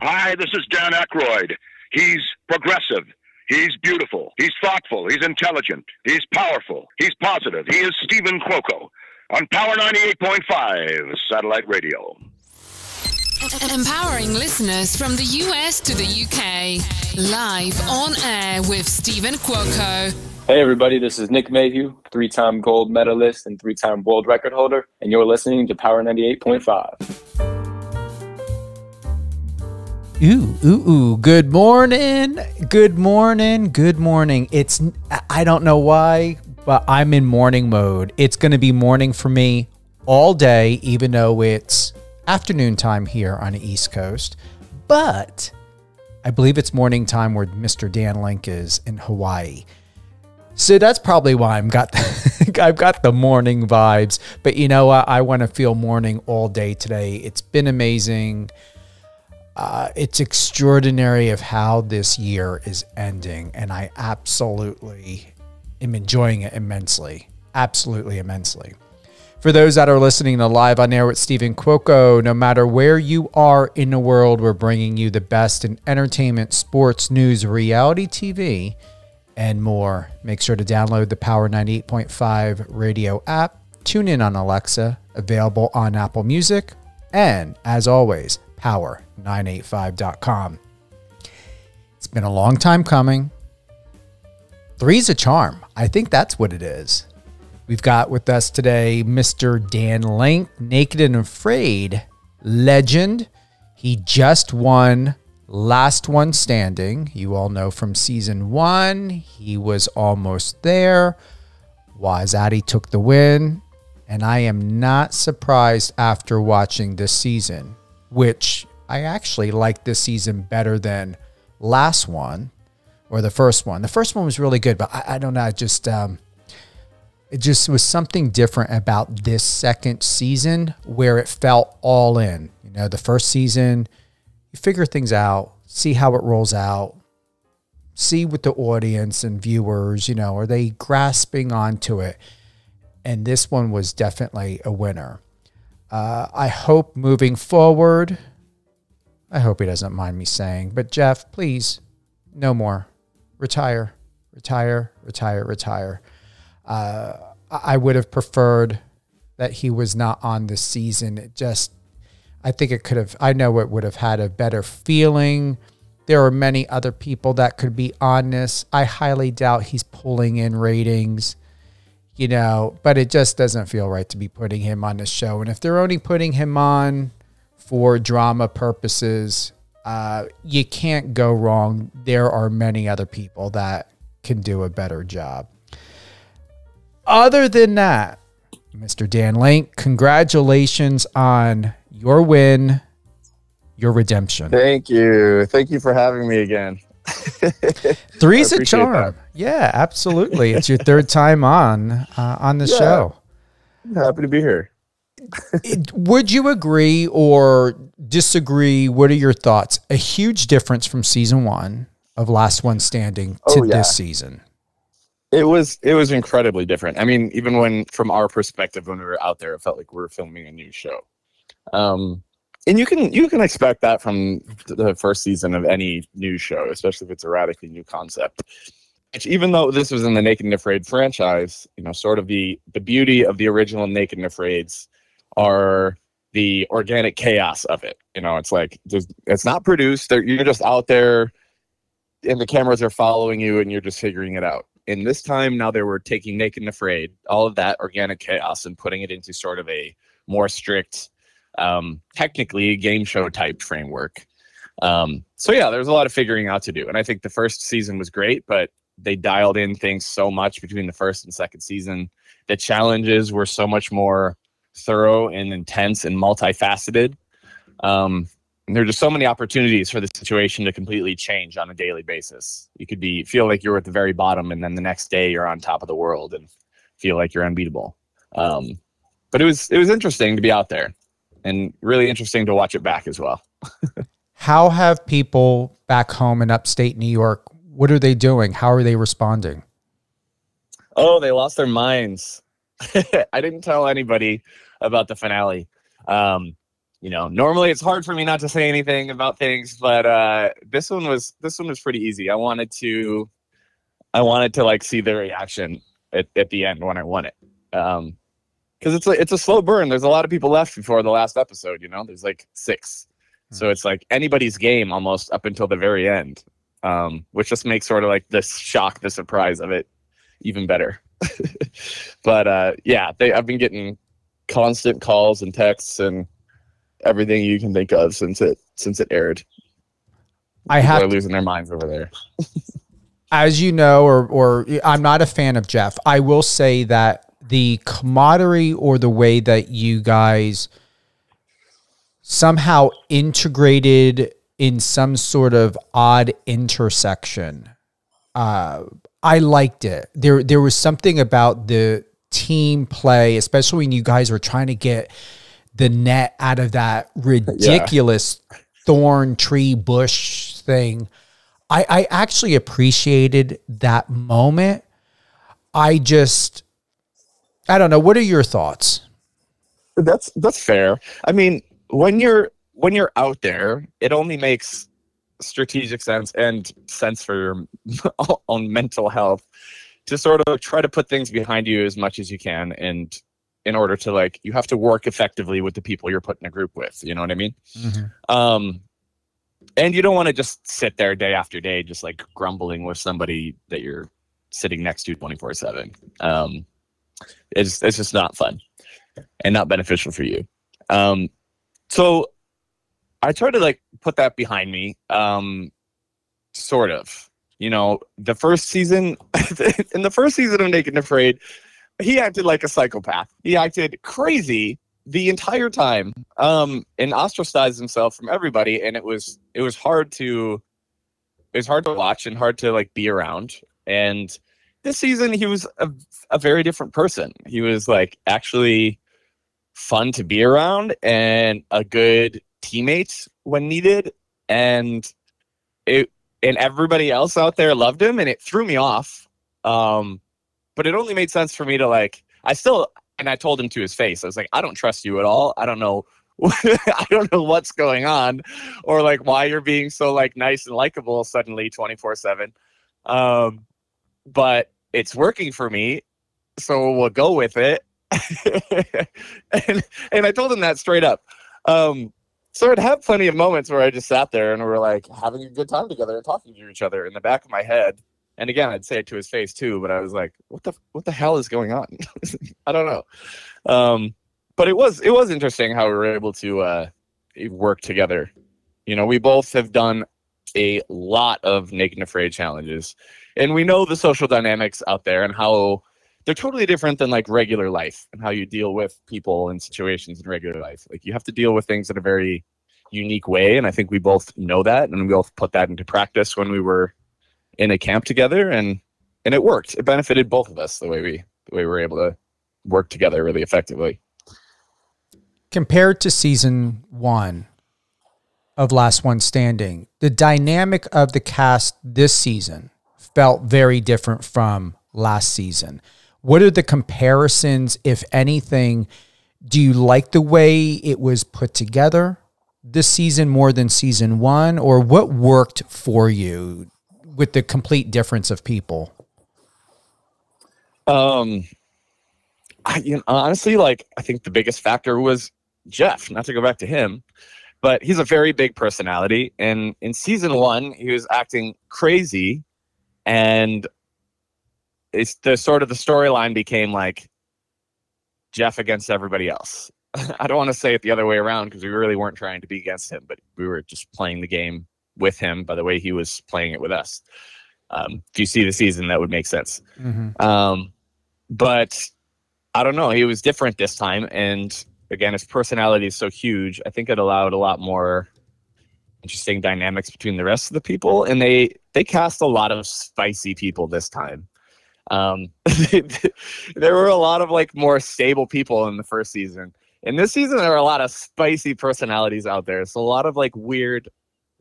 Hi, this is Dan Aykroyd. He's progressive. He's beautiful. He's thoughtful. He's intelligent. He's powerful. He's positive. He is Stephen Cuoco on Power 98.5 Satellite Radio. Empowering listeners from the US to the UK. Live on air with Stephen Cuoco. Hey everybody, this is Nick Mayhew, 3-time gold medalist and 3-time world record holder, and you're listening to Power 98.5. Ooh. Good morning. Good morning. Good morning. I don't know why, but I'm in morning mode. It's going to be morning for me all day, even though it's afternoon time here on the East Coast. But I believe it's morning time where Mr. Dan Link is in Hawaii. So that's probably why I've got the morning vibes. But you know what? I want to feel morning all day today. It's been amazing. It's extraordinary of how this year is ending, and I absolutely am enjoying it immensely. Absolutely immensely. For those that are listening to Live on Air with Stephen Cuoco, no matter where you are in the world, we're bringing you the best in entertainment, sports, news, reality TV, and more. Make sure to download the Power 98.5 radio app. Tune in on Alexa, available on Apple Music, and as always, power985.com. It's been a long time coming. Three's a charm. I think that's what it is. We've got with us today Mr. Dan Link, Naked and Afraid legend. He just won Last One Standing. You all know from season 1, he was almost there. Wazati took the win, and I am not surprised after watching this season, which I actually like this season better than last one or the first one. The first one was really good, but I don't know. It just was something different about this second season where it felt all in. You know, the first season, you figure things out, see how it rolls out, see with the audience and viewers, you know, are they grasping onto it? And this one was definitely a winner. I hope moving forward, I hope he doesn't mind me saying, but Jeff, please, no more. Retire. I would have preferred that he was not on this season. I think it could have, I know it would have had a better feeling. There are many other people that could be on this. I highly doubt he's pulling in ratings. You know, but it just doesn't feel right to be putting him on the show. And if they're only putting him on for drama purposes, you can't go wrong. There are many other people that can do a better job. Other than that, Mr. Dan Link, congratulations on your win, your redemption. Thank you. Thank you for having me again. Three's a charm. That. Yeah, absolutely. It's your third time on the show. I'm happy to be here. Would you agree or disagree? What are your thoughts? A huge difference from season 1 of Last One Standing to this season. It was incredibly different. I mean, even from our perspective, when we were out there, it felt like we were filming a new show. And you can expect that from the first season of any new show, especially if it's a radically new concept. Which, even though this was in the Naked and Afraid franchise, you know, sort of the beauty of the original Naked and Afraids are the organic chaos of it. You know, it's like it's not produced. You're just out there, and the cameras are following you, and you're just figuring it out. And this time, now they were taking Naked and Afraid, all of that organic chaos, and putting it into sort of a more strict, technically game show type framework. So yeah, there's a lot of figuring out to do. And I think the first season was great, but they dialed in things so much between the first and second season. The challenges were so much more thorough and intense and multifaceted. And there are just so many opportunities for the situation to completely change on a daily basis. You could feel like you're at the very bottom, and then the next day you're on top of the world and feel like you're unbeatable. But it was interesting to be out there, and really interesting to watch it back as well. How have people back home in upstate New York, what are they doing? How are they responding? Oh, they lost their minds. I didn't tell anybody about the finale. normally it's hard for me not to say anything about things, but this one was pretty easy. I wanted to like see the reaction at the end when I won it. Because it's a slow burn. There's a lot of people left before the last episode, there's like 6. So it's like anybody's game almost up until the very end, which just makes sort of like the surprise of it even better. But I've been getting constant calls and texts and everything you can think of since it aired. People are losing their minds over there. As you know, or I'm not a fan of Jeff. I will say that the camaraderie or the way that you guys somehow integrated in some sort of odd intersection, I liked it. There was something about the team play, especially when you guys were trying to get the net out of that ridiculous thorn tree bush thing. I actually appreciated that moment. I don't know. What are your thoughts? That's fair. I mean, when you're out there, it only makes strategic sense and sense for your own mental health to sort of try to put things behind you as much as you can, and in order to you have to work effectively with the people you're put in a group with. You know what I mean? Mm-hmm. And you don't want to just sit there day after day, just grumbling with somebody that you're sitting next to 24/7. It's just not fun and not beneficial for you. So I tried to put that behind me. Sort of, the first season, in the first season of Naked and Afraid, he acted like a psychopath. He acted crazy the entire time, and ostracized himself from everybody. And it was hard to watch and hard to be around. And this season, he was a very different person. He was actually fun to be around and a good teammate when needed. And everybody else out there loved him, and it threw me off. But it only made sense for me to I told him to his face. I was like, I don't trust you at all. I don't know. I don't know what's going on, or why you're being so nice and likable suddenly 24/7. But it's working for me, so we'll go with it. and I told him that straight up. So I'd have plenty of moments where I just sat there and we were having a good time together and talking to each other in the back of my head. And again, I'd say it to his face too, but I was like, what the hell is going on? I don't know. But it was interesting how we were able to work together. We both have done a lot of Naked and Afraid challenges, and we know the social dynamics out there and how they're totally different than regular life, and how you deal with people and situations in regular life. You have to deal with things in a very unique way, and I think we both know that, and we both put that into practice when we were in a camp together, and it worked. It benefited both of us the way we were able to work together really effectively. Compared to season 1 of Last One Standing, the dynamic of the cast this season felt very different from last season. What are the comparisons, if anything? Do you like the way it was put together this season more than season 1, or what worked for you with the complete difference of people? Honestly, I think the biggest factor was Jeff. Not to go back to him, but he's a very big personality, and in season 1, he was acting crazy, and it's the storyline became Jeff against everybody else. I don't want to say it the other way around, because we really weren't trying to be against him, but we were just playing the game with him by the way he was playing it with us. If you see the season, that would make sense. Mm-hmm. But I don't know. He was different this time, and again, his personality is so huge. I think it allowed a lot more interesting dynamics between the rest of the people, and they cast a lot of spicy people this time. There were a lot of more stable people in the first season. In this season, there are a lot of spicy personalities out there. So a lot of weird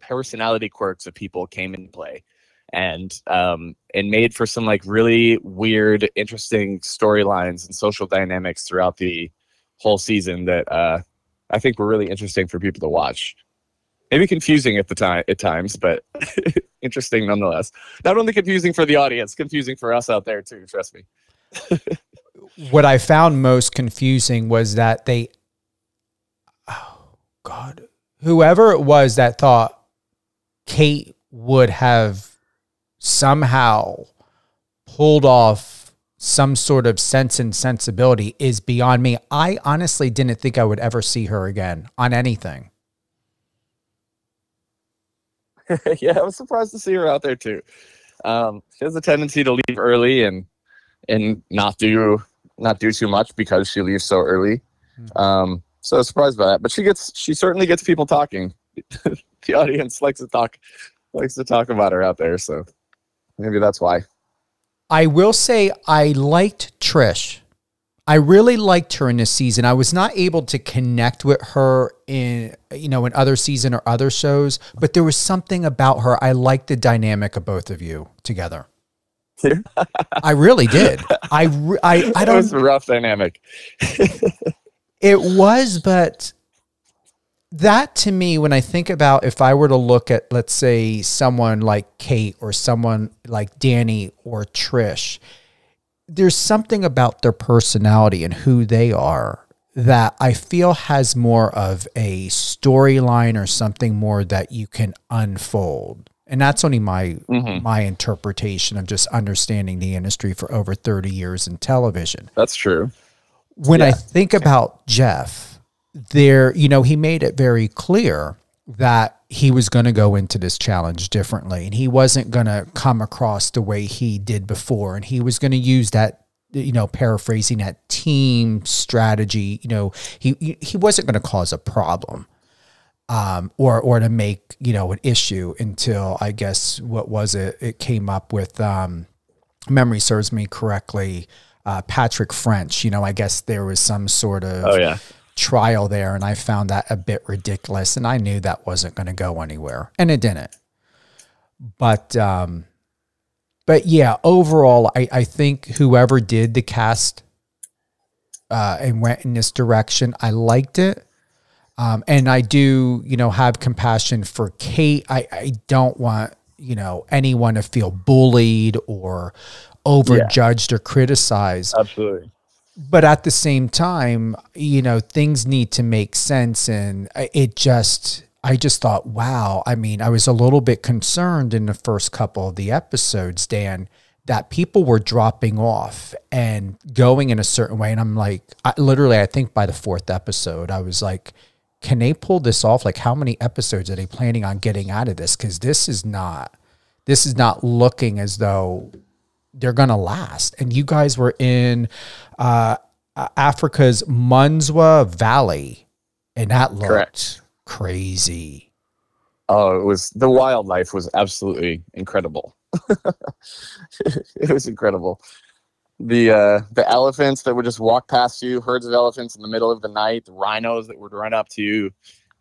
personality quirks of people came into play, and made for some really weird, interesting storylines and social dynamics throughout the whole season that I think were really interesting for people to watch. Maybe confusing at times, but interesting nonetheless. Not only confusing for the audience, confusing for us out there too, trust me. What I found most confusing was that whoever it was that thought Kate would have somehow pulled off some sort of Sense and Sensibility is beyond me. I honestly didn't think I would ever see her again on anything. Yeah, I was surprised to see her out there too. She has a tendency to leave early and not do too much because she leaves so early. So I was surprised by that. But she certainly gets people talking. The audience likes to talk about her out there, so maybe that's why. I will say I liked Trish. I really liked her in this season. I was not able to connect with her in other season or other shows, but there was something about her. I liked the dynamic of both of you together. I really did. I don't. It was a rough dynamic. It was, but that to me, when I think about if I were to look at, let's say, someone like Kate or someone like Danny or Trish, there's something about their personality and who they are that I feel has more of a storyline or something more that you can unfold. And that's only my interpretation of just understanding the industry for over 30 years in television. That's true. When I think about Jeff, he made it very clear that he was going to go into this challenge differently, and he wasn't going to come across the way he did before, and he was going to use that, paraphrasing, that team strategy. He wasn't going to cause a problem, or to make, an issue until, I guess, what was it? It came up with, memory serves me correctly, Patrick French. I guess there was some sort of trial there, and I found that a bit ridiculous, and I knew that wasn't going to go anywhere, and it didn't. But yeah, overall, I think whoever did the cast and went in this direction, I liked it. And I do, have compassion for Kate. I don't want, anyone to feel bullied or overjudged or criticized. Absolutely. But at the same time, things need to make sense. And I just thought, wow. I mean, I was a little bit concerned in the first couple of the episodes, Dan, that people were dropping off and going in a certain way. And I'm like, I think by the fourth episode, I was like, can they pull this off? Like, how many episodes are they planning on getting out of this? Because this is not looking as though they're going to last. And you guys were in Africa's Munswa Valley, and that looked crazy. Oh, the wildlife was absolutely incredible. It was incredible. The elephants that would just walk past you, herds of elephants in the middle of the night, the rhinos that would run up to you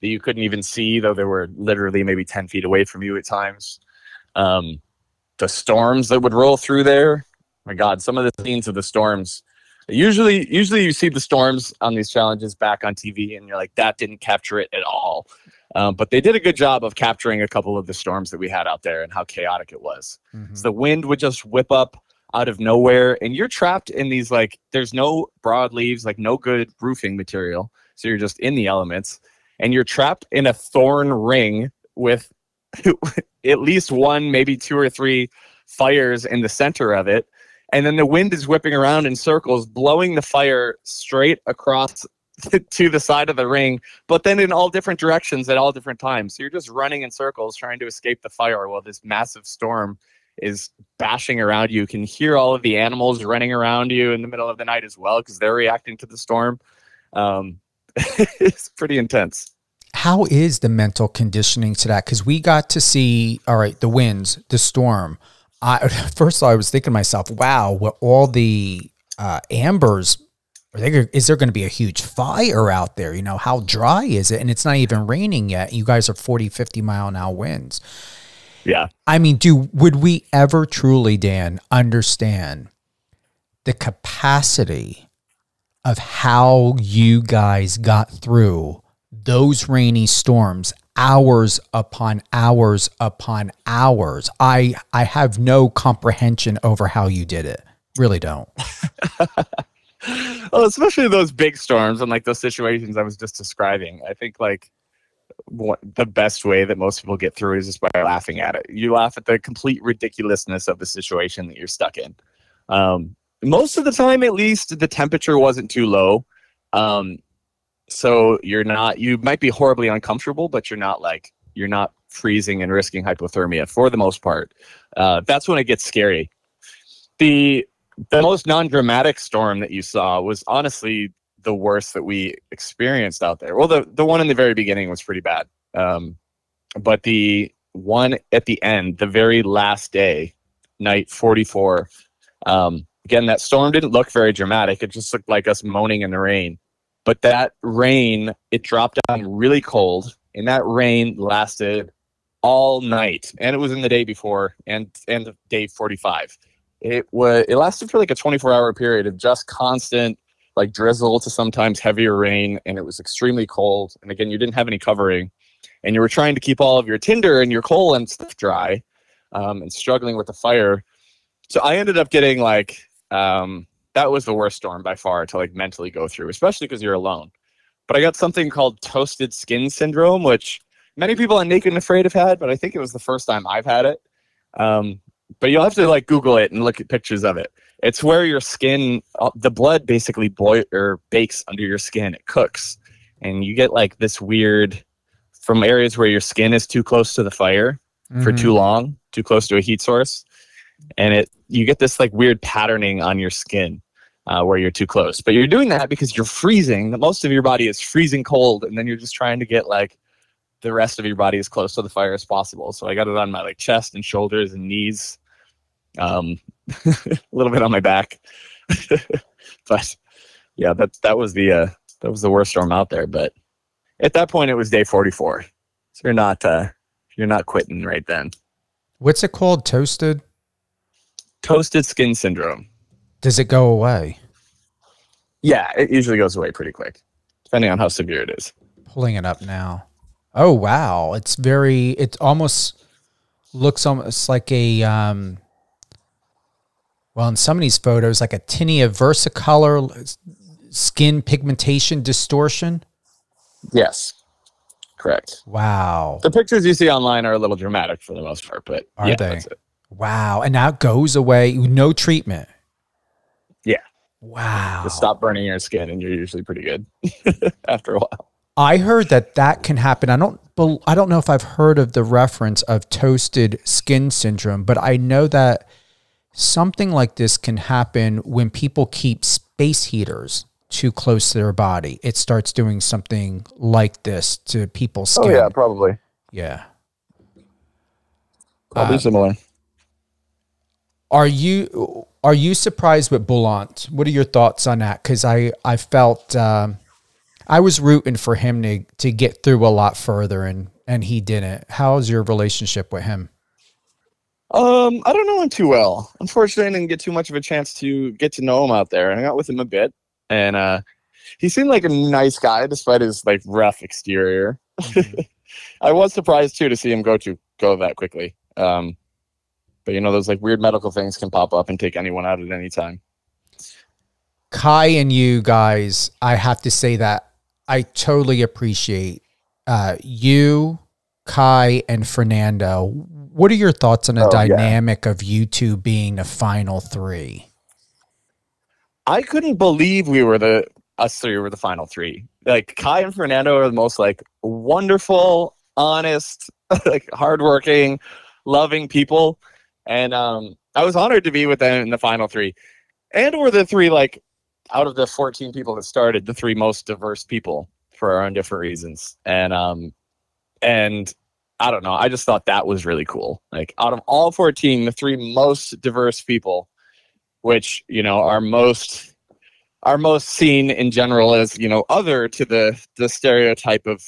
that you couldn't even see, though they were literally maybe 10 feet away from you at times. The storms that would roll through there. My God, some of the scenes of the storms. Usually you see the storms on these challenges back on TV, and you're like, that didn't capture it at all. But they did a good job of capturing a couple of the storms that we had out there and how chaotic it was. Mm-hmm. So the wind would just whip up out of nowhere, and you're trapped in these, like, there's no broad leaves, like no good roofing material. So you're just in the elements, and you're trapped in a thorn ring with at least one, maybe two or three fires in the center of it. And then the wind is whipping around in circles, blowing the fire straight across to the side of the ring, but then in all different directions at all different times. So you're just running in circles trying to escape the fire while this massive storm is bashing around you. You can hear all of the animals running around you in the middle of the night as well, because they're reacting to the storm. It's pretty intense. How is the mental conditioning to that? Because we got to see, all right, the winds, the storm. First of all, I was thinking to myself, wow, with all the ambers, is there going to be a huge fire out there? How dry is it? And it's not even raining yet. You guys are 40, 50 mile an hour winds. Yeah. I mean, would we ever truly, Dan, understand the capacity of how you guys got through those rainy storms, hours upon hours upon hours. I have no comprehension over how you did it. Really don't. Well, especially those big storms and like those situations I was just describing. I think like the best way that most people get through is just by laughing at it. You laugh at the complete ridiculousness of the situation that you're stuck in. Most of the time, at least, the temperature wasn't too low. So you might be horribly uncomfortable, but you're not freezing and risking hypothermia for the most part. That's when it gets scary. The most non-dramatic storm that you saw was honestly the worst that we experienced out there. Well, the one in the very beginning was pretty bad. But the one at the end, the very last day, night 44, again, that storm didn't look very dramatic. It just looked like us moaning in the rain. But that rain, it dropped down really cold, and that rain lasted all night. And it was in the day before and day 45. It lasted for like a 24-hour period of just constant like drizzle to sometimes heavier rain, and it was extremely cold. And again, you didn't have any covering, and you were trying to keep all of your tinder and your coal and stuff dry, and struggling with the fire. So I ended up getting like that was the worst storm by far to like mentally go through, especially because you're alone. But I got something called toasted skin syndrome, which many people on Naked and Afraid have had, but I think it was the first time I've had it. But you'll have to like Google it and look at pictures of it. It's where your skin, the blood basically bakes under your skin. It cooks, and you get like this weird from areas where your skin is too close to the fire for too long, too close to a heat source, and you get this like weird patterning on your skin where you're too close. But you're doing that because you're freezing. Most of your body is freezing cold, and then you're just trying to get like the rest of your body as close to the fire as possible. So I got it on my like chest and shoulders and knees, a little bit on my back. But yeah, that was the worst storm out there. But at that point, it was day 44. So you're not quitting right then. What's it called? Toasted Skin Syndrome. Does it go away? Yeah, it usually goes away pretty quick, depending on how severe it is. Pulling it up now. Oh, wow. It almost looks almost like a, well, in some of these photos, like a tinea versicolor skin pigmentation distortion. Yes, correct. Wow. The pictures you see online are a little dramatic for the most part, but Are they? That's it. Wow. And now it goes away. No treatment. Yeah. Wow. Just stop burning your skin and you're usually pretty good after a while. I heard that can happen. I don't know if I've heard of the reference of toasted skin syndrome, but I know that something like this can happen when people keep space heaters too close to their body. It starts doing something like this to people's skin. Oh yeah, probably. Yeah. Probably similar. Are you surprised with Boulant? What are your thoughts on that? Because I felt I was rooting for him to get through a lot further, and he didn't. How's your relationship with him? I don't know him too well. Unfortunately, I didn't get too much of a chance to get to know him out there. I hung out with him a bit, and he seemed like a nice guy despite his like rough exterior. Mm-hmm. I was surprised too to see him go that quickly. But you know, those like weird medical things can pop up and take anyone out at any time. Kai and you guys, I have to say that I totally appreciate you, Kai, and Fernando. What are your thoughts on the dynamic of you two being the final three? I couldn't believe us three were the final three. Like Kai and Fernando are the most like wonderful, honest, like hardworking, loving people. And I was honored to be with them in the final three. And we're the three, like, out of the 14 people that started, the three most diverse people for our own different reasons. And I don't know, I just thought that was really cool. Like, out of all 14, the three most diverse people, which, you know, are most seen in general as, you know, other to the stereotype of,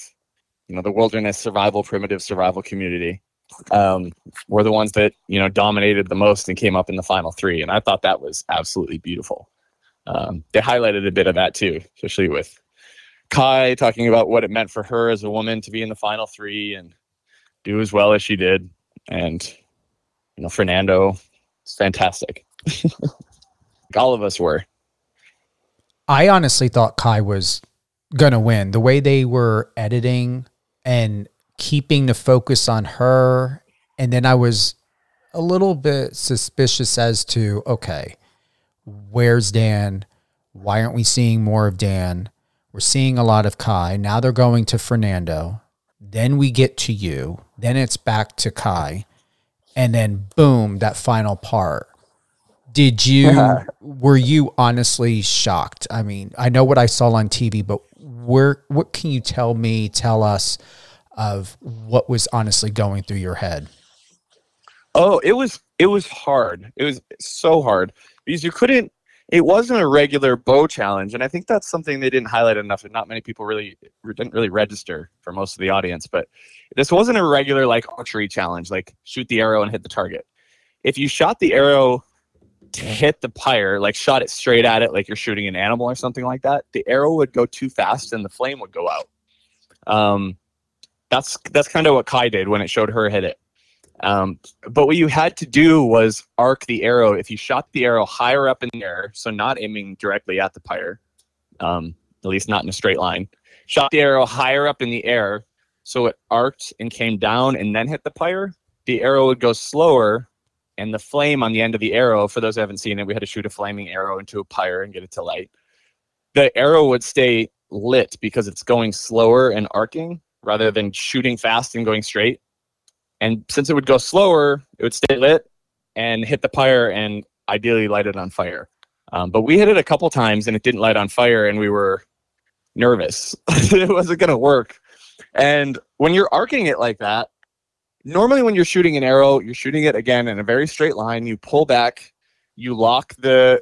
you know, the wilderness survival, primitive survival community. Were the ones that, you know, dominated the most and came up in the final three. And I thought that was absolutely beautiful. They highlighted a bit of that too, especially with Kai talking about what it meant for her as a woman to be in the final three and do as well as she did. And, Fernando, it's fantastic. All of us were. I honestly thought Kai was going to win. The way they were editing and keeping the focus on her. And then I was a little bit suspicious as to, okay, where's Dan? Why aren't we seeing more of Dan? We're seeing a lot of Kai. Now they're going to Fernando. Then we get to you. Then it's back to Kai. And then boom, that final part. Were you honestly shocked? I mean, I know what I saw on TV, but what can you tell us of what was honestly going through your head? Oh, it was hard. It was so hard because it wasn't a regular bow challenge. And I think that's something they didn't highlight enough, and not many people didn't really register for most of the audience. But this wasn't a regular archery challenge, like shoot the arrow and hit the target. If you shot the arrow to hit the pyre, shot it straight at it like you're shooting an animal or something like that, the arrow would go too fast and the flame would go out. That's kind of what Kai did when it showed her hit it. But what you had to do was arc the arrow. If you shot the arrow higher up in the air, so not aiming directly at the pyre, at least not in a straight line, shot the arrow higher up in the air so it arced and came down and then hit the pyre, the arrow would go slower, and the flame on the end of the arrow, for those who haven't seen it, we had to shoot a flaming arrow into a pyre and get it to light. The arrow would stay lit because it's going slower and arcing rather than shooting fast and going straight. And since it would go slower, it would stay lit and hit the pyre and ideally light it on fire. But we hit it a couple times and it didn't light on fire, and we were nervous. It wasn't going to work. And when you're arcing it like that, normally when you're shooting an arrow, you're shooting it again in a very straight line. You pull back, you lock the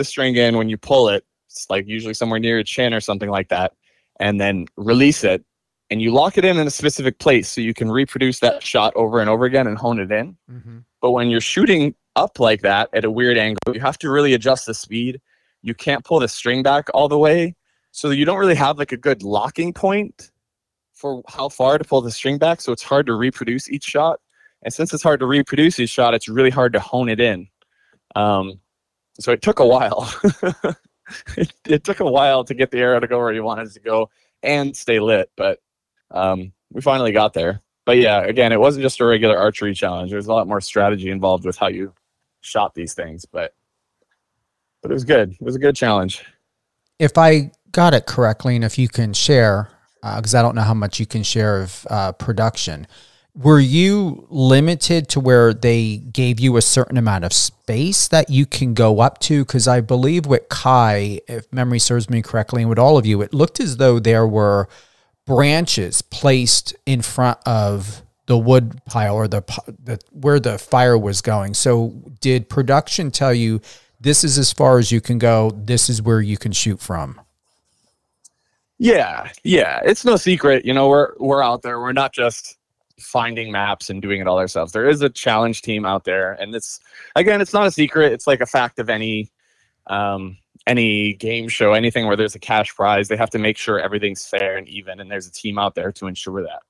string in when you pull it. It's usually somewhere near your chin or something like that, and then release it. And you lock it in a specific place so you can reproduce that shot over and over again and hone it in. Mm-hmm. But when you're shooting up like that at a weird angle, you have to really adjust the speed. You can't pull the string back all the way. So you don't really have a good locking point for how far to pull the string back. So it's hard to reproduce each shot. And since it's hard to reproduce each shot, it's really hard to hone it in. So it took a while. It took a while to get the arrow to go where you wanted it to go and stay lit. But we finally got there. But yeah, again, it wasn't just a regular archery challenge. There's a lot more strategy involved with how you shot these things, but it was good. It was a good challenge. If I got it correctly, and if you can share, because I don't know how much you can share of production, were you limited to where they gave you a certain amount of space that you can go up to? Because I believe with Kai, if memory serves me correctly, and with all of you, it looked as though there were branches placed in front of the wood pile or the where the fire was going. So did production tell you this is as far as you can go, this is where you can shoot from? Yeah. It's no secret. We're out there. We're not just finding maps and doing it all ourselves. There is a challenge team out there, and it's not a secret. It's like a fact of any game show, anything where there's a cash prize. They have to make sure everything's fair and even, and there's a team out there to ensure that.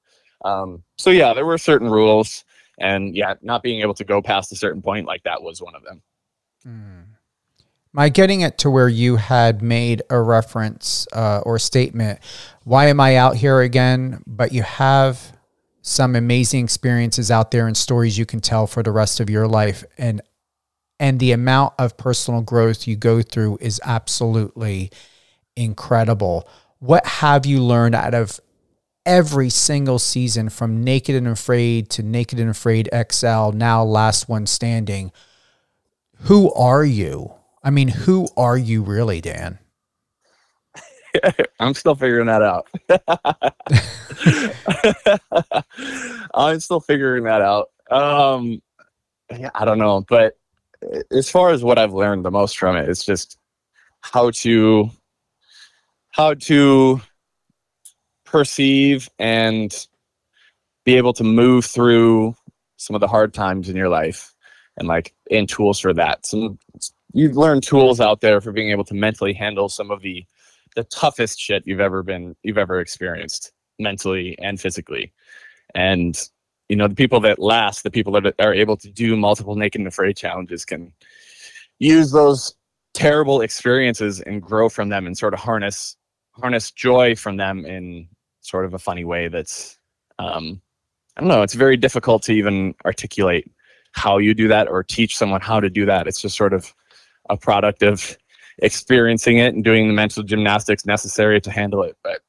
So yeah, there were certain rules, and yeah, not being able to go past a certain point like that was one of them. Am I getting it to where you had made a reference or statement, why am I out here again? But you have some amazing experiences out there and stories you can tell for the rest of your life. And the amount of personal growth you go through is absolutely incredible. What have you learned out of every single season, from Naked and Afraid to Naked and Afraid XL, now Last One Standing? Who are you? I mean, who are you really, Dan? I'm still figuring that out. I'm still figuring that out. I don't know, but as far as what I've learned the most from it, it's just how to perceive and be able to move through some of the hard times in your life, and tools for that. You learn tools out there for being able to mentally handle some of the the toughest shit you've ever experienced mentally and physically. And, the people that last, the people that are able to do multiple Naked and Afraid challenges can use those terrible experiences and grow from them and sort of harness joy from them in sort of a funny way that's, I don't know, it's very difficult to even articulate how you do that or teach someone how to do that. It's just sort of a product of experiencing it and doing the mental gymnastics necessary to handle it. But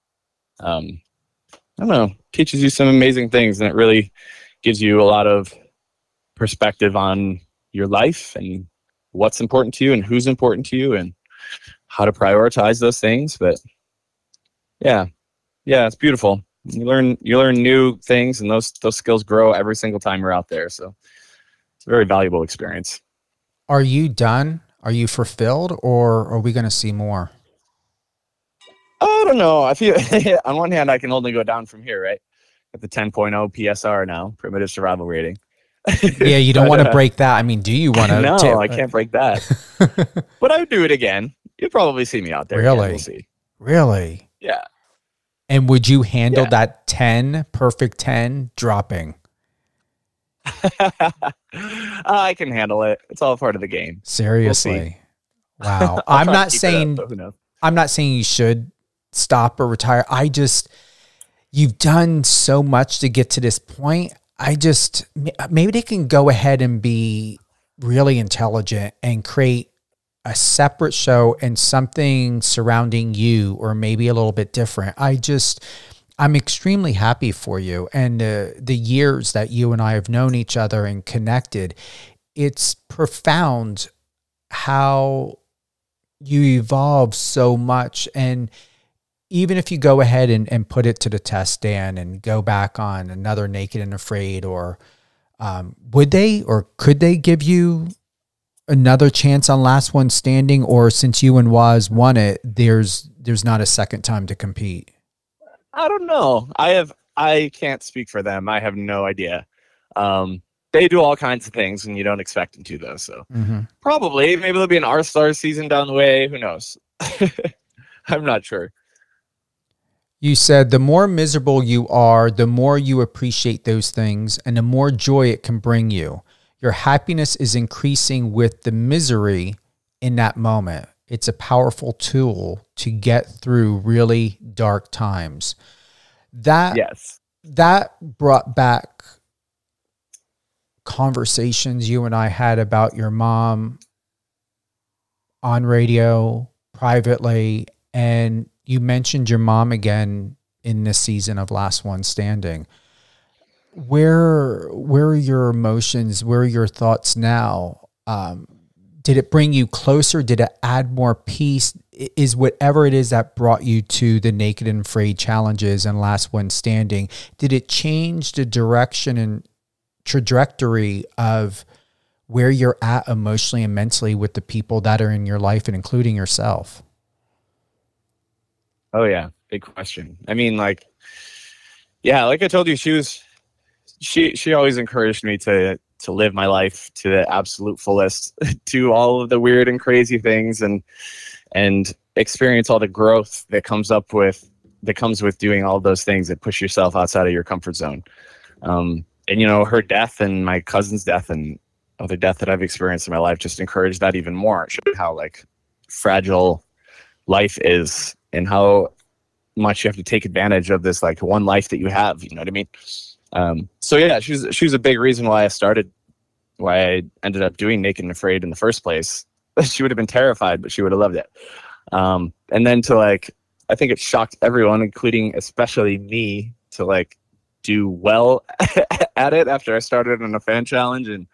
I don't know, teaches you some amazing things, and it really gives you a lot of perspective on your life and what's important to you and who's important to you and how to prioritize those things. But yeah, it's beautiful. You learn new things, and those skills grow every single time you're out there. So it's a very valuable experience. Are you done? Are you fulfilled, or are we going to see more? I don't know. I feel on one hand, I can only go down from here, right? At the 10.0 PSR now, primitive survival rating. Yeah, you don't want to break that. I mean, do you want to? No, I can't break that. But I would do it again. You'll probably see me out there. Really? Again. We'll see. Really? Yeah. And would you handle that 10, perfect 10 dropping? I can handle it. It's all part of the game. Seriously. We'll Wow. I'm not saying you should stop or retire. You've done so much to get to this point. Maybe they can go ahead and be really intelligent and create a separate show and something surrounding you, or maybe a little bit different. I'm extremely happy for you. And the years that you and I have known each other and connected, it's profound how you evolve so much. And even if you go ahead and put it to the test, Dan, and go back on another Naked and Afraid, or would they or could they give you another chance on Last One Standing? Or since you and Waz won it, there's not a second time to compete? I don't know. I can't speak for them. I have no idea. They do all kinds of things and you don't expect them to, though. So probably, maybe there'll be an R-Stars season down the way. Who knows? I'm not sure. You said the more miserable you are, the more you appreciate those things and the more joy it can bring you. Your happiness is increasing with the misery in that moment. It's a powerful tool to get through really dark times. That brought back conversations you and I had about your mom on radio, privately, and you mentioned your mom again in this season of Last One Standing. Where are your emotions? Where are your thoughts now? Did it bring you closer? Did it add more peace? Is whatever it is that brought you to the Naked and Afraid challenges and Last One Standing, did it change the direction and trajectory of where you're at emotionally and mentally with the people that are in your life and including yourself? Oh yeah, big question. I mean, like I told you, she always encouraged me to live my life to the absolute fullest, do all of the weird and crazy things and experience all the growth that comes with doing all those things that push yourself outside of your comfort zone. And her death and my cousin's death and other death that I've experienced in my life just encouraged that even more. It showed how fragile life is and how much you have to take advantage of this one life that you have. You know what I mean? So yeah, she was a big reason why I ended up doing Naked and Afraid in the first place. She would have been terrified, but she would have loved it. And then I think it shocked everyone, including especially me, to do well at it after I started on a fan challenge and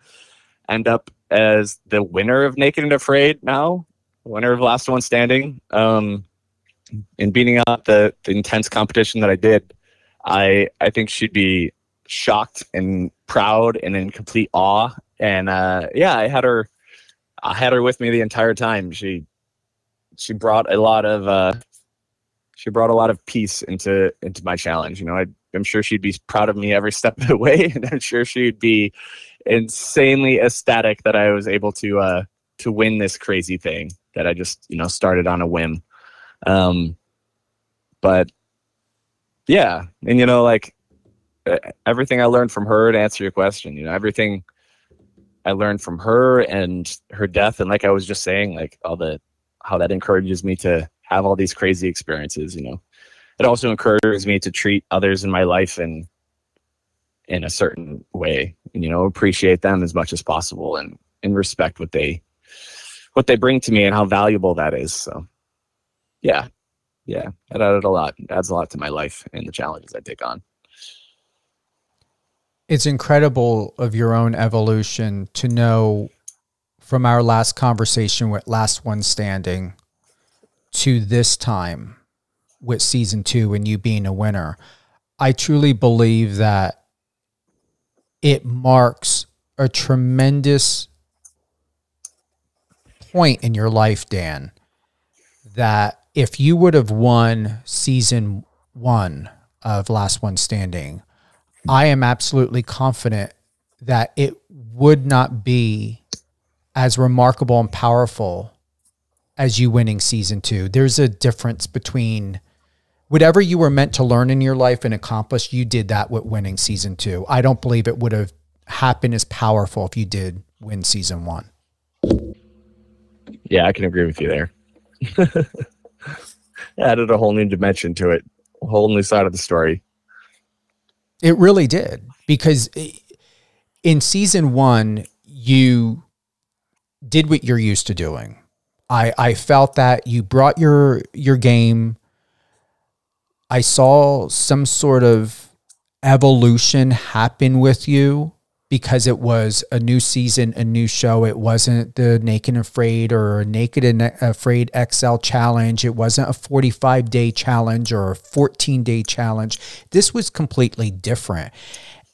end up as the winner of Naked and Afraid now, winner of Last One Standing, and beating out the intense competition that I did. I think she'd be shocked and proud and in complete awe. And I had her with me the entire time. She brought a lot of peace into my challenge. I'm sure she'd be proud of me every step of the way, and I'm sure she'd be insanely ecstatic that I was able to win this crazy thing that I just started on a whim. But yeah, and like everything I learned from her, to answer your question, everything I learned from her and her death, and like I was just saying, like how that encourages me to have all these crazy experiences. It also encourages me to treat others in my life in a certain way, and appreciate them as much as possible, and respect what they bring to me and how valuable that is. So yeah, it adds a lot to my life and the challenges I take on. It's incredible of your own evolution to know from our last conversation with Last One Standing to this time with season 2 and you being a winner. I truly believe that it marks a tremendous point in your life, Dan, that if you would have won season 1 of Last One Standing, I am absolutely confident that it would not be as remarkable and powerful as you winning season 2. There's a difference between whatever you were meant to learn in your life and accomplish, you did that with winning season 2. I don't believe it would have happened as powerful if you did win season 1. Yeah, I can agree with you there. Added a whole new dimension to it, a whole new side of the story. It really did, because in season 1, you did what you're used to doing. I felt that you brought your game. I saw some sort of evolution happen with you because it was a new season, a new show. It wasn't the Naked and Afraid or Naked and Afraid XL challenge. It wasn't a 45-day challenge or a 14-day challenge. This was completely different.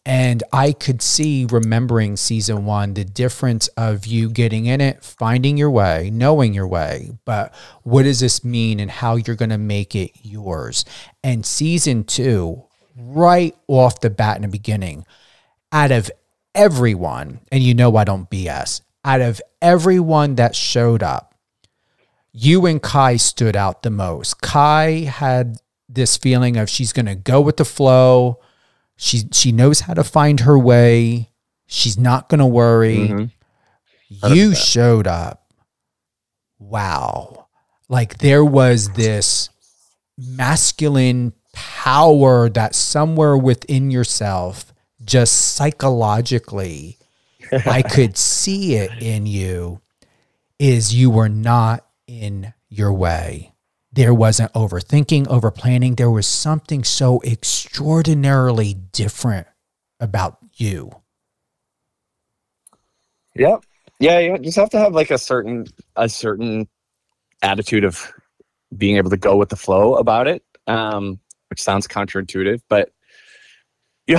And I could see, remembering season 1, the difference of you getting in it, finding your way, knowing your way, but what does this mean and how you're going to make it yours? And season 2, right off the bat in the beginning, out of everyone, and I don't BS, out of everyone that showed up, you and Kai stood out the most. Kai had this feeling of she's going to go with the flow. She knows how to find her way. She's not going to worry. Mm-hmm. You showed up. Wow. Like there was this masculine power that somewhere within yourself, just psychologically, I could see it in you, is you were not in your way. There wasn't overthinking, overplanning. There was something so extraordinarily different about you. Yep. Yeah, you just have to have like a certain attitude of being able to go with the flow about it, which sounds counterintuitive, but you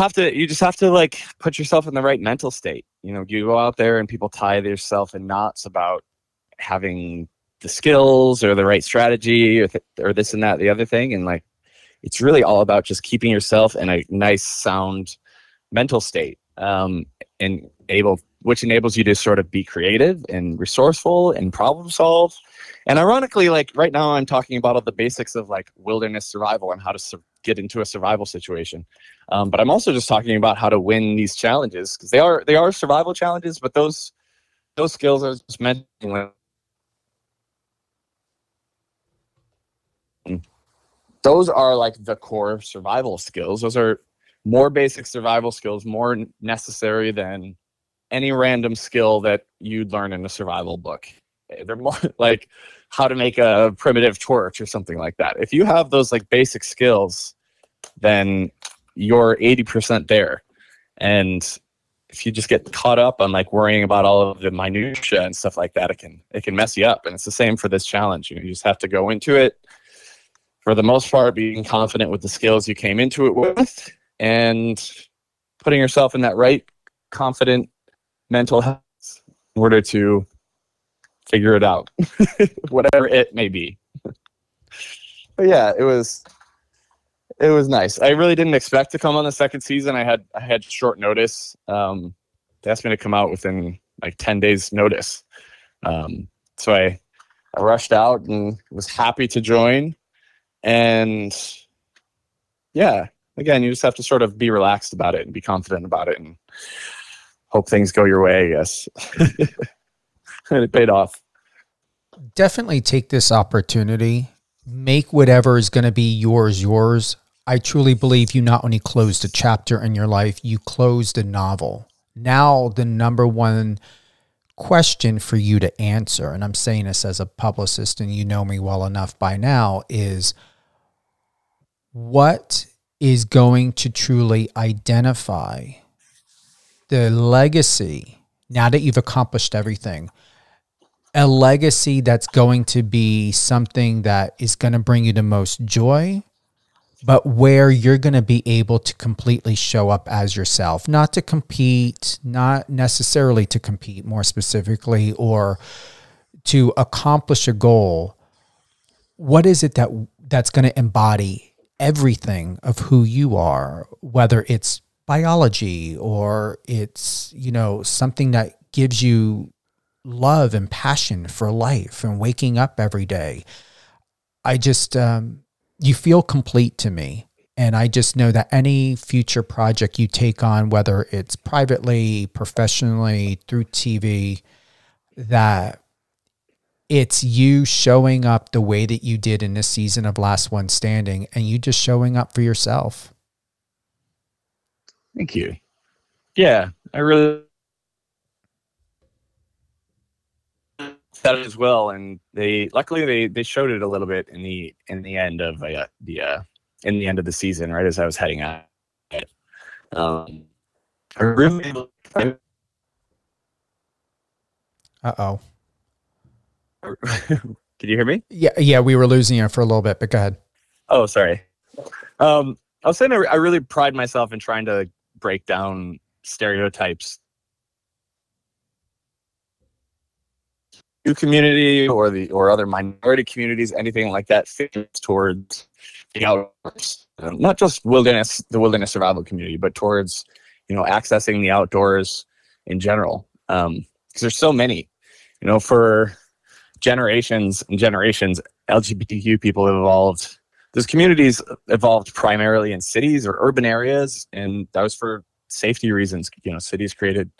just have to like put yourself in the right mental state. You go out there and people tie yourself in knots about having the skills or the right strategy or this and that, the other thing. And like, it's really all about just keeping yourself in a nice, sound mental state, which enables you to sort of be creative and resourceful and problem solve. And ironically, like right now I'm talking about all the basics of like wilderness survival and how to get into a survival situation. But I'm also just talking about how to win these challenges, because they are survival challenges, but those skills are just meant to. Those are like the core survival skills. Those are more basic survival skills, more necessary than any random skill that you'd learn in a survival book. They're more like how to make a primitive torch or something like that. If you have those like basic skills, then you're 80% there. And if you just get caught up on like worrying about all of the minutia and stuff like that, it can mess you up. And it's the same for this challenge. You just have to go into it, for the most part, being confident with the skills you came into it with and putting yourself in that right, confident mental health in order to figure it out, whatever it may be. But yeah, it was nice. I really didn't expect to come on the second season. I had short notice. They asked me to come out within like 10 days notice. So I rushed out and was happy to join. And yeah, again, you just have to sort of be relaxed about it and be confident about it and hope things go your way, I guess. And it paid off. Definitely take this opportunity. Make whatever is going to be yours. I truly believe you not only closed a chapter in your life, you closed a novel. Now the number one question for you to answer, and I'm saying this as a publicist and you know me well enough by now, is what is going to truly identify the legacy now that you've accomplished everything? A legacy that's going to be something that is going to bring you the most joy, but where you're going to be able to completely show up as yourself, not to compete, not necessarily to compete more specifically, or to accomplish a goal. What is it that's going to embody everything of who you are, whether it's biology or it's, something that gives you love and passion for life and waking up every day. I just, you feel complete to me. And I just know that any future project you take on, whether it's privately, professionally, through TV, that it's you showing up the way that you did in this season of Last One Standing, and you just showing up for yourself. Thank you. Yeah, I really that as well, and luckily they showed it a little bit in the end of the season, right as I was heading out. I really. Uh-oh. Can you hear me? Yeah, we were losing you for a little bit, but go ahead. Oh, sorry. I was saying I really pride myself in trying to break down stereotypes. Community or other minority communities, anything like that, fits towards the outdoors, not just the wilderness survival community, but towards accessing the outdoors in general. Because there's so many, for generations and generations, LGBTQ people have evolved. Those communities evolved primarily in cities or urban areas, and that was for safety reasons. Cities created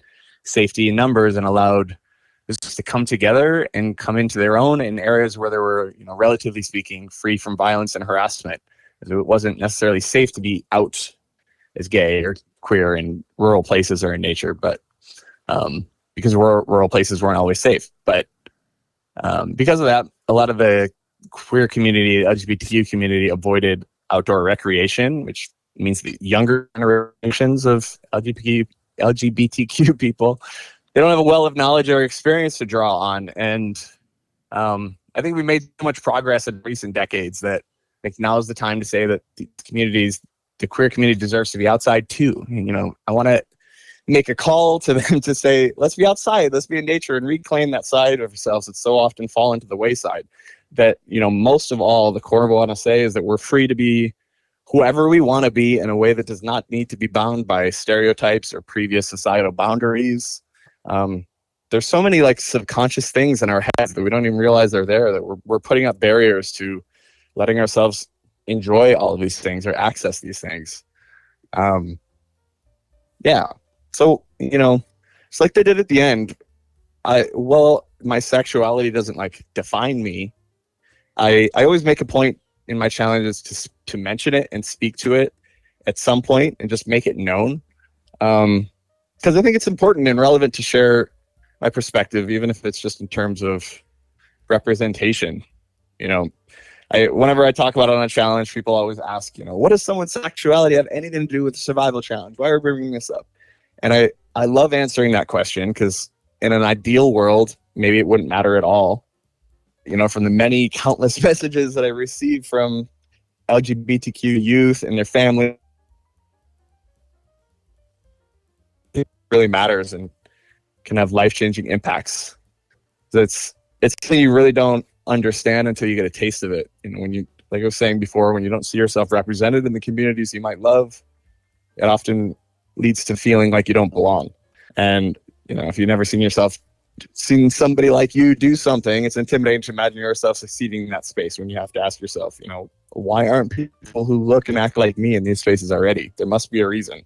safety in numbers and allowed to come together and come into their own in areas where they were, relatively speaking, free from violence and harassment. It wasn't necessarily safe to be out as gay or queer in rural places or in nature, but because rural places weren't always safe. But because of that, a lot of the queer community, LGBTQ community, avoided outdoor recreation, which means the younger generations of LGBTQ people, they don't have a well of knowledge or experience to draw on. And I think we made so much progress in recent decades that now is the time to say that the queer community deserves to be outside too. I want to make a call to them to say, let's be outside, let's be in nature and reclaim that side of ourselves that's so often fallen to the wayside. That, most of all, the core of what I want to say is that we're free to be whoever we want to be in a way that does not need to be bound by stereotypes or previous societal boundaries. There's so many subconscious things in our heads that we don't even realize they're there, that we're putting up barriers to letting ourselves enjoy all of these things or access these things. Yeah. So, it's like they did at the end. My sexuality doesn't define me. I always make a point in my challenges to mention it and speak to it at some point and just make it known. Because I think it's important and relevant to share my perspective, even if it's just in terms of representation. Whenever I talk about it on a challenge, people always ask, what does someone's sexuality have anything to do with the survival challenge? Why are we bringing this up? And I love answering that question, because in an ideal world, maybe it wouldn't matter at all. From the many countless messages that I receive from LGBTQ youth and their family, it really matters and can have life-changing impacts. So it's something you really don't understand until you get a taste of it. And when you, like I was saying before, when you don't see yourself represented in the communities you might love, it often leads to feeling like you don't belong. And if you've never seen somebody like you do something, it's intimidating to imagine yourself succeeding in that space when you have to ask yourself, why aren't people who look and act like me in these spaces already? There must be a reason.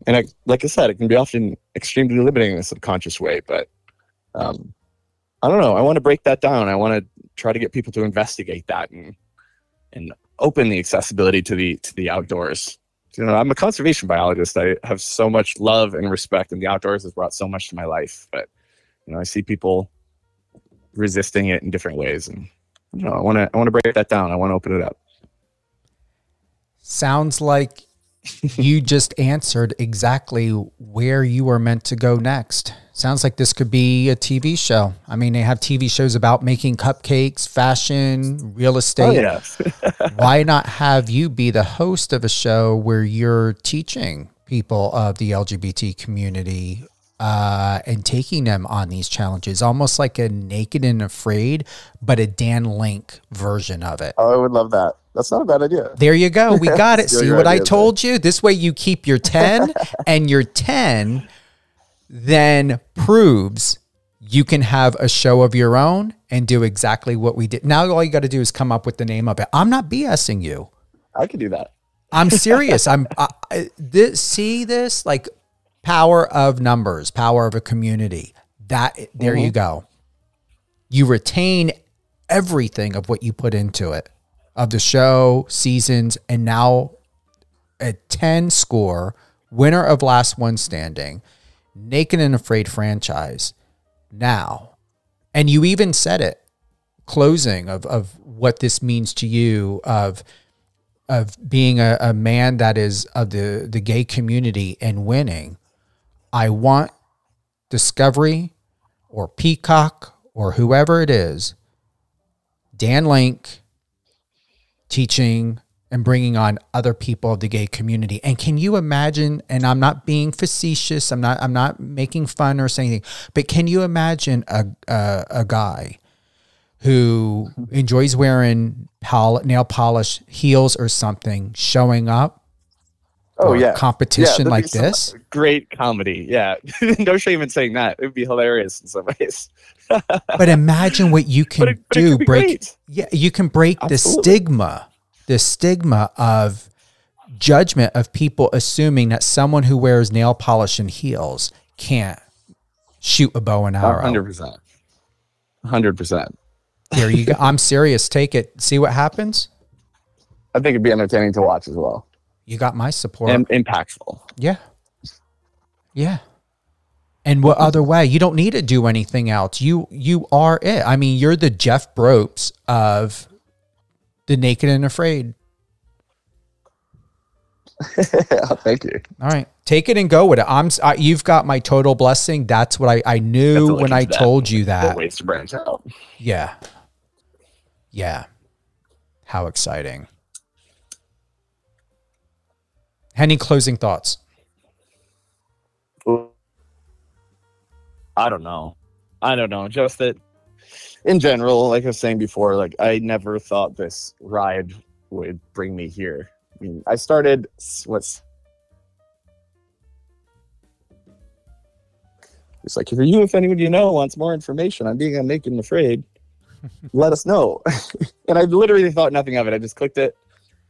Like I said, it can be often extremely limiting in a subconscious way, but I don't know. I want to break that down. I want to try to get people to investigate that and open the accessibility to the outdoors. You know, I'm a conservation biologist. I have so much love and respect, and the outdoors has brought so much to my life. But you know, I see people resisting it in different ways, and you know, I want to break that down. I want to open it up. Sounds like you just answered exactly where you were meant to go next. Sounds like this could be a TV show. I mean, they have TV shows about making cupcakes, fashion, real estate. Oh, yes. Why not have you be the host of a show where you're teaching people of the LGBT community and taking them on these challenges, almost like a Naked and Afraid, but a Dan Link version of it? Oh, I would love that. That's not a bad idea. There you go. We got it. See what I told you? This way you keep your 10 and your 10 then proves you can have a show of your own and do exactly what we did. Now all you got to do is come up with the name of it. I'm not BSing you. I could do that. I'm serious. See this, like, power of numbers, power of a community. There you go. You retain everything of what you put into it, of the show, seasons, and now a 10 score, winner of Last One Standing, Naked and Afraid franchise now. And you even said it, closing of what this means to you, of being a man that is of the gay community and winning. I want Discovery or Peacock or whoever it is, Dan Link teaching and bringing on other people of the gay community. And can you imagine, and I'm not being facetious, I'm not making fun or saying anything, but can you imagine a guy who enjoys wearing nail polish, heels or something, showing up competition like this? Great comedy. Yeah. No shame in saying that. It would be hilarious in some ways. But imagine what you can do. You can break the stigma of judgment of people assuming that someone who wears nail polish and heels can't shoot a bow and arrow. 100%. 100%. There you go. I'm serious. Take it. See what happens. I think it'd be entertaining to watch as well. You got my support. And impactful. Yeah. Yeah. And what other way? You don't need to do anything else. You are it. I mean, you're the Jeff Bropes of the Naked and Afraid. Thank you. All right. Take it and go with it. You've got my total blessing. That's what I knew when I told you that. Ways to branch out. Yeah. Yeah. How exciting. Any closing thoughts? I don't know. Just that in general, like I was saying before, like I never thought this ride would bring me here. I mean, I started it's like, if anyone you know wants more information on being on Naked and Afraid, let us know. And I literally thought nothing of it. I just clicked it,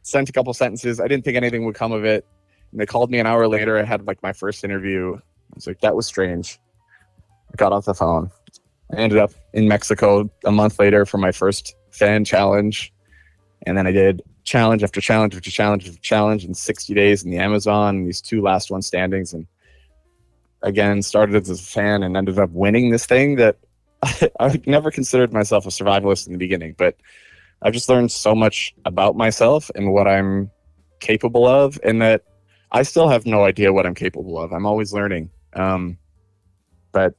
sent a couple sentences. I didn't think anything would come of it. And they called me an hour later. I had like my first interview. I was like, that was strange. I got off the phone. I ended up in Mexico a month later for my first fan challenge. And then I did challenge after challenge after challenge after challenge in 60 days in the Amazon, and these 2 last one standings. And again, started as a fan and ended up winning this thing that I never considered myself a survivalist in the beginning, but I've just learned so much about myself and what I'm capable of, and that I still have no idea what I'm capable of. I'm always learning. But,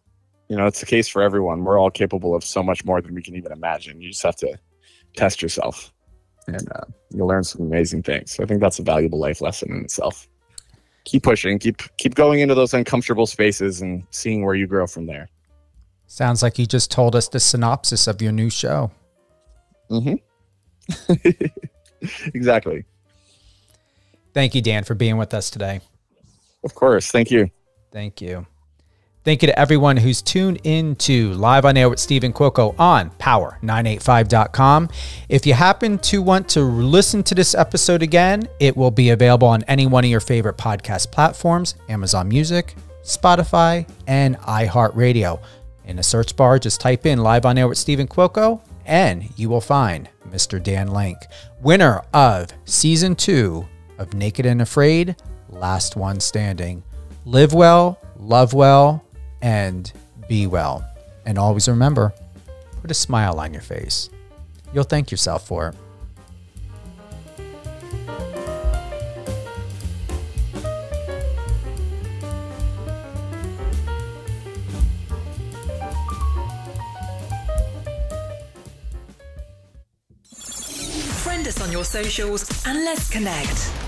you know, it's the case for everyone. We're all capable of so much more than we can even imagine. You just have to test yourself, and you'll learn some amazing things. So I think that's a valuable life lesson in itself. Keep pushing, keep going into those uncomfortable spaces and seeing where you grow from there. Sounds like you just told us the synopsis of your new show. Mm-hmm. Exactly. Thank you, Dan, for being with us today. Of course. Thank you. Thank you. Thank you to everyone who's tuned in to Live on Air with Stephen Cuoco on power985.com. If you happen to want to listen to this episode again, it will be available on any one of your favorite podcast platforms, Amazon Music, Spotify, and iHeartRadio. In the search bar, just type in Live on Air with Stephen Cuoco, and you will find Mr. Dan Link, winner of Season 2 of Naked and Afraid, Last One Standing. Live well, love well, and be well. And always remember, put a smile on your face. You'll thank yourself for it. Friend us on your socials and let's connect.